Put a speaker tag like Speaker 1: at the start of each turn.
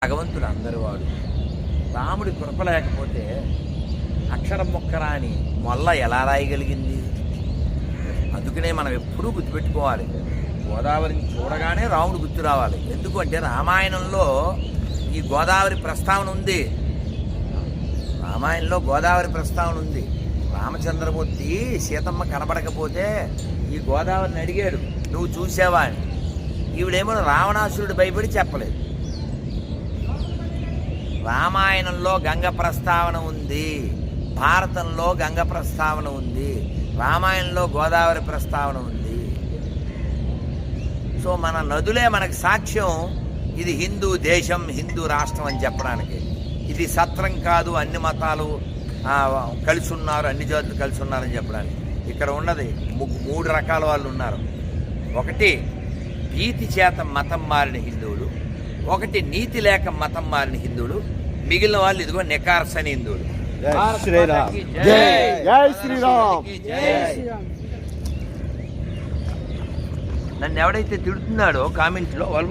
Speaker 1: భగవంతుడు అందరి వాడు. రాముడి కృప లేకపోతే అక్షరం మొక్కరాని మొల్ల ఎలా రాయగలిగింది? అందుకనే మనం ఎప్పుడూ గుర్తుపెట్టుకోవాలి, గోదావరిని చూడగానే రాముడు గుర్తు రావాలి. ఎందుకంటే రామాయణంలో ఈ గోదావరి ప్రస్తావన ఉంది. రామాయణంలో గోదావరి ప్రస్తావన ఉంది. రామచంద్రమూర్తి సీతమ్మ కనబడకపోతే ఈ గోదావరిని అడిగాడు, నువ్వు చూసావా అని. ఈవిడేమో రావణాసురుడు భయపడి చెప్పలేదు. రామాయణంలో గంగ ప్రస్తావన ఉంది, భారతంలో గంగ ప్రస్తావన ఉంది, రామాయణంలో గోదావరి ప్రస్తావన ఉంది. సో మన నదులే మనకి సాక్ష్యం. ఇది హిందూ దేశం, హిందూ రాష్ట్రం అని చెప్పడానికి. ఇది సత్రం కాదు, అన్ని మతాలు కలిసి ఉన్నారు, అన్ని జాతులు కలిసి ఉన్నారని చెప్పడానికి. ఇక్కడ ఉన్నది మూడు రకాల వాళ్ళు ఉన్నారు. ఒకటి భీతి చేత మతం మారిన హిందువులు, ఒకటి నీతి లేక మతం మారిన హిందువులు, మిగిలిన వాళ్ళు ఇదిగో నికార్సని హిందువులు. నన్ను ఎవడైతే తిడుతున్నాడో కామెంట్లో వాళ్ళు